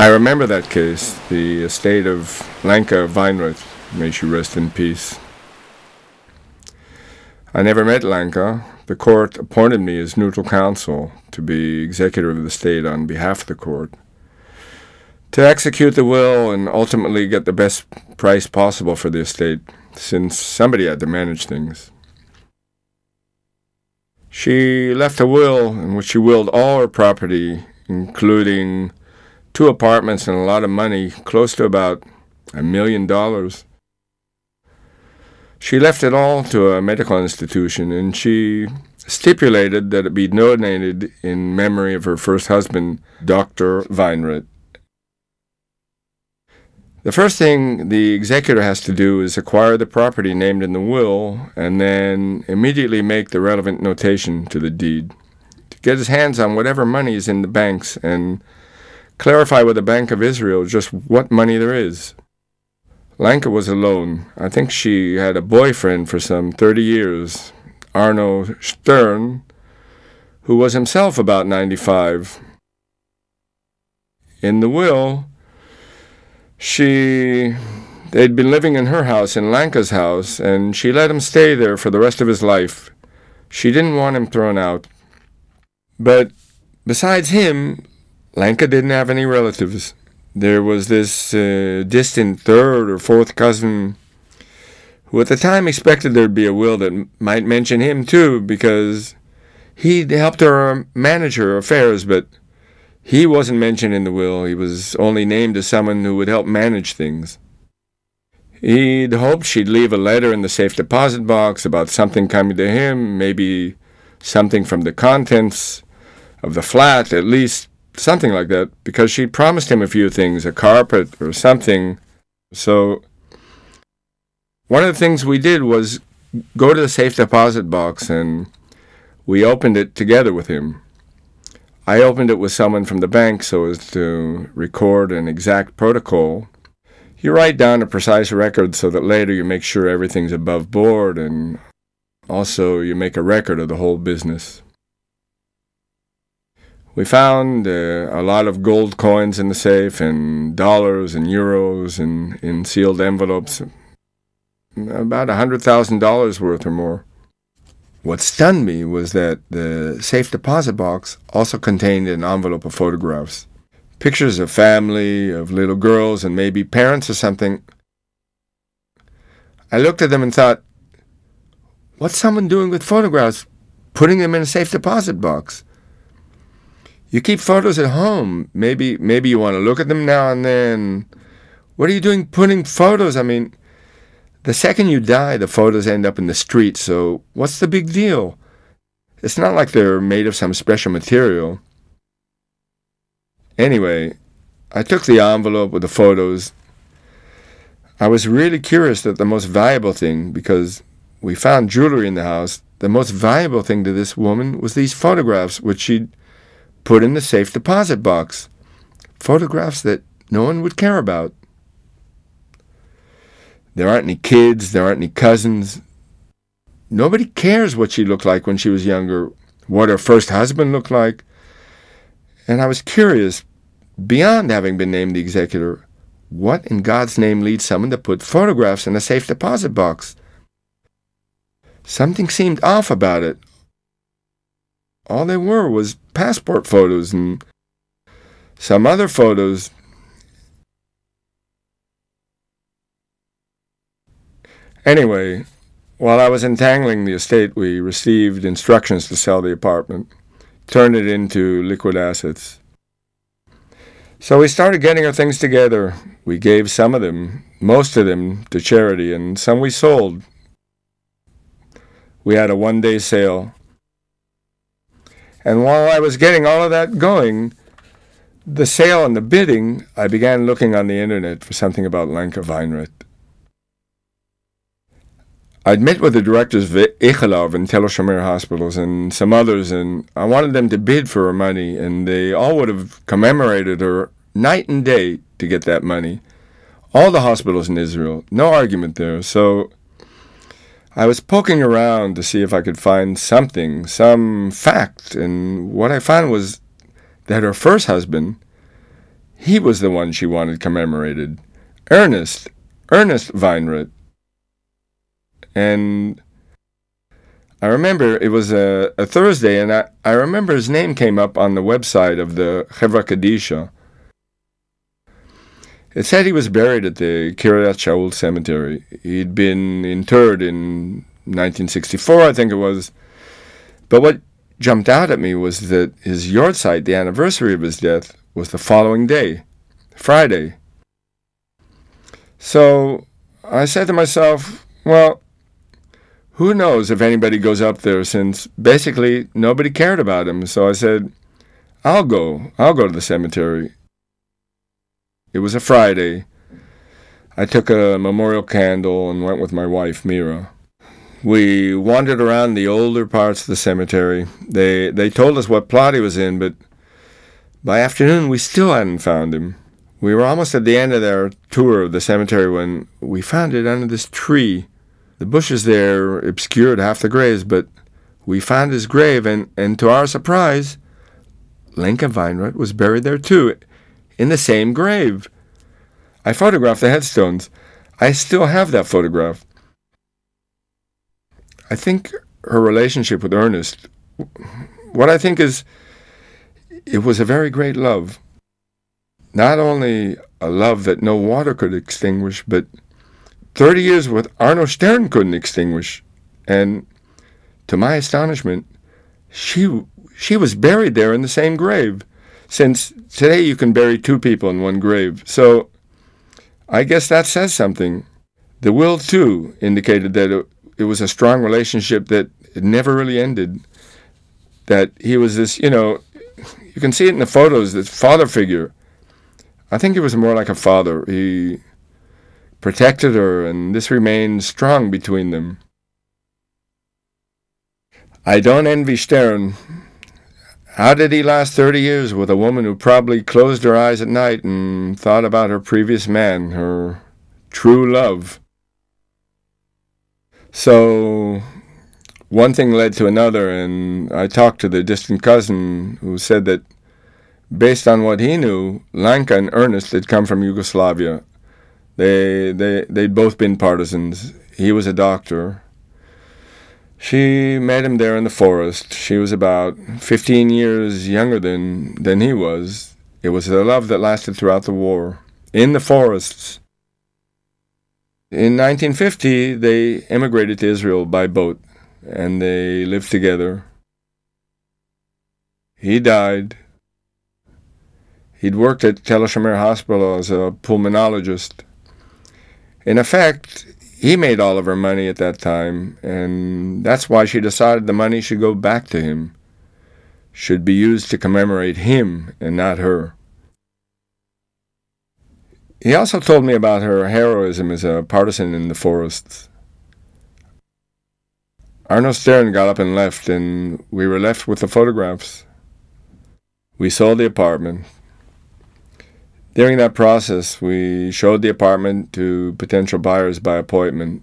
remember that case, the estate of Lenka Weinrich, may she rest in peace. I never met Lenka. The court appointed me as neutral counsel to be executor of the estate on behalf of the court, to execute the will and ultimately get the best price possible for the estate, since somebody had to manage things. She left a will in which she willed all her property, including 2 apartments and a lot of money, close to about $1 million. She left it all to a medical institution, and she stipulated that it be donated in memory of her first husband, Dr. Weinrich. The first thing the executor has to do is acquire the property named in the will and then immediately make the relevant notation to the deed, to get his hands on whatever money is in the banks and clarify with the Bank of Israel just what money there is. Lenka was alone. I think she had a boyfriend for some 30 years, Arno Stern, who was himself about 95. In the will, they'd been living in her house, in Lenka's house, and she let him stay there for the rest of his life. She didn't want him thrown out. But besides him, Lenka didn't have any relatives. There was this distant 3rd or 4th cousin who at the time expected there'd be a will that might mention him too, because he'd helped her manage her affairs, but he wasn't mentioned in the will. He was only named as someone who would help manage things. He'd hoped she'd leave a letter in the safe deposit box about something coming to him, maybe something from the contents of the flat, at least something like that, because she'd promised him a few things, a carpet or something. So one of the things we did was go to the safe deposit box, and we opened it together with him. I opened it with someone from the bank so as to record an exact protocol. You write down a precise record so that later you make sure everything's above board, and also you make a record of the whole business. We found a lot of gold coins in the safe, and dollars and euros and in sealed envelopes, about $100,000 worth or more. What stunned me was that the safe deposit box also contained an envelope of photographs. Pictures of family, of little girls, and maybe parents or something. I looked at them and thought, what's someone doing with photographs, putting them in a safe deposit box? You keep photos at home. Maybe you want to look at them now and then. What are you doing putting photos? I mean, the second you die, the photos end up in the street, so what's the big deal? It's not like they're made of some special material. Anyway, I took the envelope with the photos. I was really curious that the most valuable thing, because we found jewelry in the house, the most valuable thing to this woman was these photographs, which she'd put in the safe deposit box. Photographs that no one would care about. There aren't any kids, there aren't any cousins. Nobody cares what she looked like when she was younger, what her first husband looked like. And I was curious, beyond having been named the executor, what in God's name leads someone to put photographs in a safe deposit box? Something seemed off about it. All they were was passport photos and some other photos. Anyway, while I was entangling the estate, we received instructions to sell the apartment, turn it into liquid assets. So we started getting our things together. We gave some of them, most of them, to charity, and some we sold. We had a one-day sale. And while I was getting all of that going, the sale and the bidding, I began looking on the internet for something about Lenka Weinrich. I'd met with the directors of Ichilov and Tel Shomer hospitals and some others, and I wanted them to bid for her money, and they all would have commemorated her night and day to get that money. All the hospitals in Israel, no argument there. So I was poking around to see if I could find something, some fact, and what I found was that her first husband, He was the one she wanted commemorated. Ernest Weinrich. And I remember it was a Thursday, and I remember his name came up on the website of the Chevra Kadisha. It said he was buried at the Kiryat Shaul cemetery. He'd been interred in 1964, I think it was. But what jumped out at me was that his yahrzeit, the anniversary of his death, was the following day, Friday. So I said to myself, well, who knows if anybody goes up there, since basically nobody cared about him. So I said, I'll go to the cemetery. It was a Friday. I took a memorial candle and went with my wife, Mira. We wandered around the older parts of the cemetery. They told us what plot he was in, but by afternoon we still hadn't found him. We were almost at the end of our tour of the cemetery when we found it under this tree. The bushes there obscured half the graves, but we found his grave, and to our surprise, Lenka Weinrich was buried there too, in the same grave. I photographed the headstones. I still have that photograph. I think her relationship with Ernest, what I think is, it was a very great love. Not only a love that no water could extinguish, but 30 years with Arno Stern couldn't extinguish. And to my astonishment, she was buried there in the same grave, since today you can bury two people in one grave. So I guess that says something. The will, too, indicated that it was a strong relationship that it never really ended. That he was this, you can see it in the photos, this father figure. I think he was more like a father. He protected her, and this remained strong between them. I don't envy Stern. How did he last 30 years with a woman who probably closed her eyes at night and thought about her previous man, her true love? So one thing led to another, and I talked to the distant cousin who said that based on what he knew, Lanka and Ernest had come from Yugoslavia. They'd both been partisans. He was a doctor. She met him there in the forest. She was about 15 years younger than he was. It was a love that lasted throughout the war, in the forests. In 1950, they emigrated to Israel by boat, and they lived together. He died. He'd worked at Tel HaShomer Hospital as a pulmonologist. In effect, he made all of her money at that time, and that's why she decided the money should go back to him, should be used to commemorate him and not her. He also told me about her heroism as a partisan in the forests. Arno Stern got up and left, and we were left with the photographs. We sold the apartment. During that process, we showed the apartment to potential buyers by appointment.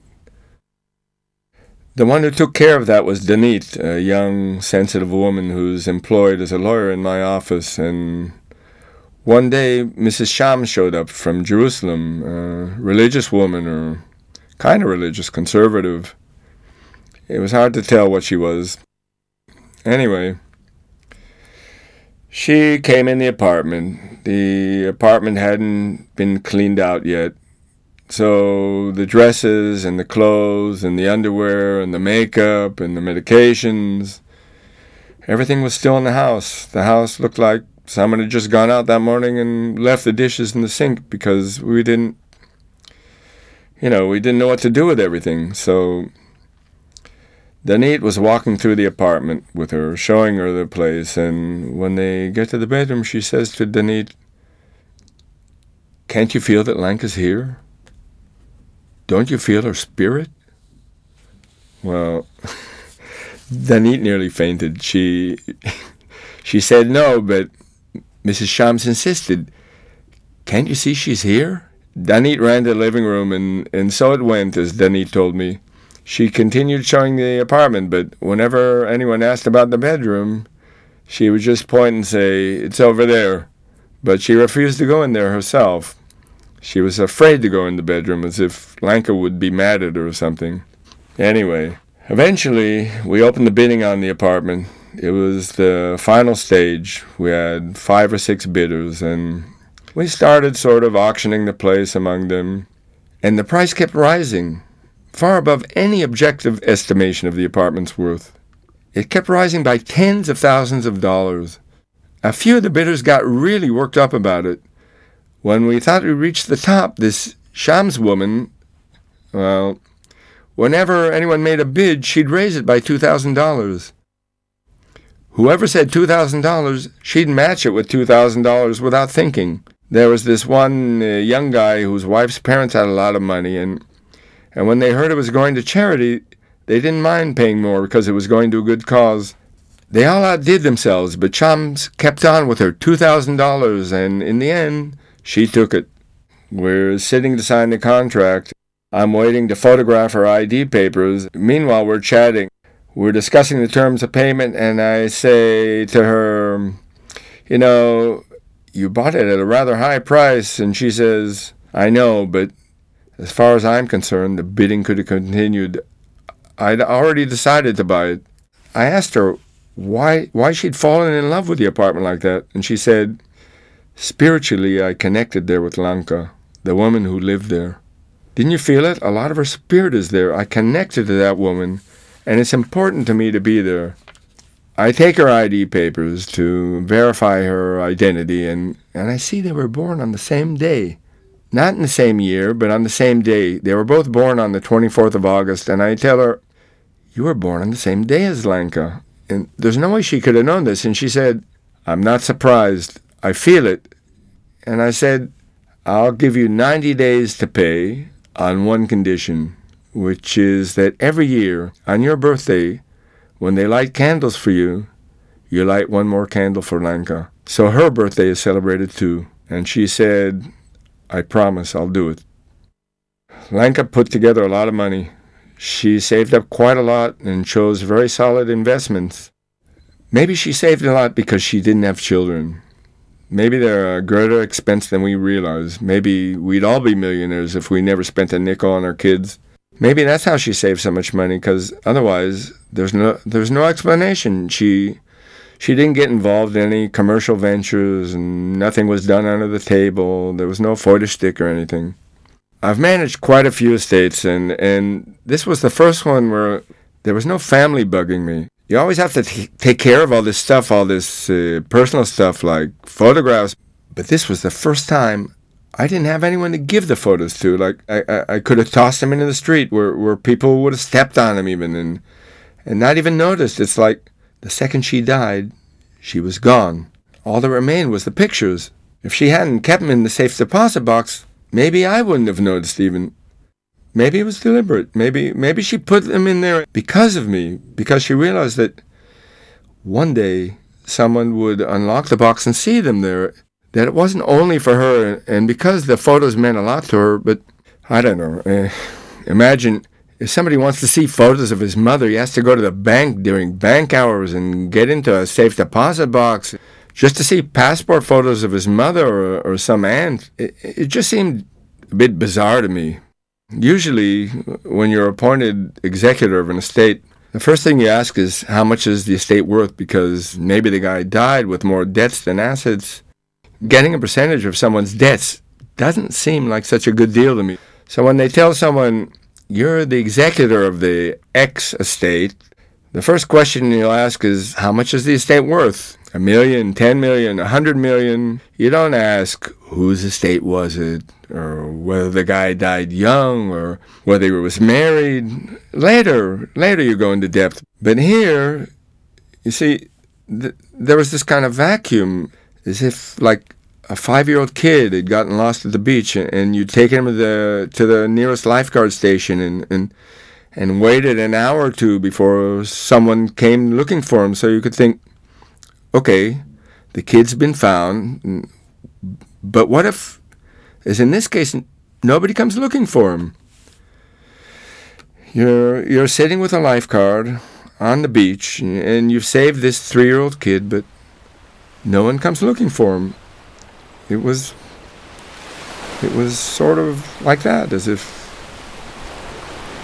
The one who took care of that was Danit, a young, sensitive woman who's employed as a lawyer in my office. And one day, Mrs. Sham showed up from Jerusalem, a religious woman, or kind of religious, conservative. It was hard to tell what she was. Anyway, she came in the apartment. The apartment hadn't been cleaned out yet. So the dresses and the clothes and the underwear and the makeup and the medications, everything was still in the house. The house looked like someone had just gone out that morning and left the dishes in the sink because we didn't know what to do with everything. So Danit was walking through the apartment with her, showing her the place, and when they get to the bedroom, she says to Danit, "Can't you feel that Lanka's here? Don't you feel her spirit?" Well, Danit nearly fainted. She said no, but Mrs. Shams insisted. "Can't you see she's here?" Danit ran to the living room, and so it went, as Danit told me. She continued showing the apartment, but whenever anyone asked about the bedroom, she would just point and say, "It's over there." but she refused to go in there herself. She was afraid to go in the bedroom, as if Lanka would be mad at her or something. Anyway, eventually, we opened the bidding on the apartment. It was the final stage. We had 5 or 6 bidders, and we started sort of auctioning the place among them. And the price kept rising, far above any objective estimation of the apartment's worth. It kept rising by tens of thousands of dollars. A few of the bidders got really worked up about it. When we thought we reached the top, this Shams woman, well, whenever anyone made a bid, she'd raise it by $2,000. Whoever said $2,000, she'd match it with $2,000 without thinking. There was this one young guy whose wife's parents had a lot of money, and when they heard it was going to charity, they didn't mind paying more because it was going to a good cause. They all outdid themselves, but Shams kept on with her $2,000, and in the end, she took it. We're sitting to sign the contract. I'm waiting to photograph her ID papers. Meanwhile, we're chatting. We're discussing the terms of payment, and I say to her, you know, you bought it at a rather high price. And she says, I know, but as far as I'm concerned, the bidding could have continued. I'd already decided to buy it. I asked her why she'd fallen in love with the apartment like that, and she said, spiritually, I connected there with Lanka, the woman who lived there. Didn't you feel it? A lot of her spirit is there. I connected to that woman, and it's important to me to be there. I take her ID papers to verify her identity, and I see they were born on the same day. Not in the same year, but on the same day. They were both born on the 24th of August, and I tell her, you were born on the same day as Lanka. And there's no way she could have known this, and she said, I'm not surprised. I feel it. And I said, I'll give you 90 days to pay on one condition, which is that every year on your birthday, when they light candles for you, you light one more candle for Lanka. So her birthday is celebrated too. And she said, I promise I'll do it. Lanka put together a lot of money. She saved up quite a lot and chose very solid investments. Maybe she saved a lot because she didn't have children. Maybe they're a greater expense than we realize. Maybe we'd all be millionaires if we never spent a nickel on our kids. Maybe that's how she saved so much money, because otherwise there's no explanation. She didn't get involved in any commercial ventures, and nothing was done under the table. There was no Feuerstick or anything. I've managed quite a few estates, and this was the first one where there was no family bugging me. You always have to take care of all this stuff, all this personal stuff like photographs. But this was the first time I didn't have anyone to give the photos to. Like I could have tossed them into the street where people would have stepped on them even and not even noticed. It's like the second she died, she was gone. All that remained was the pictures. If she hadn't kept them in the safe deposit box, maybe I wouldn't have noticed even. Maybe it was deliberate. Maybe she put them in there because of me, because she realized that one day someone would unlock the box and see them there, that it wasn't only for her, and because the photos meant a lot to her, but I don't know. Imagine if somebody wants to see photos of his mother, he has to go to the bank during bank hours and get into a safe deposit box just to see passport photos of his mother or some aunt. It just seemed a bit bizarre to me. Usually, when you're appointed executor of an estate, the first thing you ask is how much is the estate worth, because maybe the guy died with more debts than assets. Getting a percentage of someone's debts doesn't seem like such a good deal to me. So when they tell someone, you're the executor of the X estate, the first question you'll ask is, how much is the estate worth? $1 million, $10 million, $100 million. You don't ask whose estate was it, or whether the guy died young, or whether he was married. Later you go into depth. But here, you see, there was this kind of vacuum, as if like a 5-year-old kid had gotten lost at the beach, and you'd taken him to the nearest lifeguard station and waited an hour or two before someone came looking for him, so you could think, okay, the kid's been found, but what if, as in this case, nobody comes looking for him? You're sitting with a lifeguard on the beach, and you've saved this 3-year-old kid, but no one comes looking for him. it was sort of like that, as if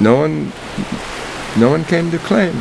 no one came to claim.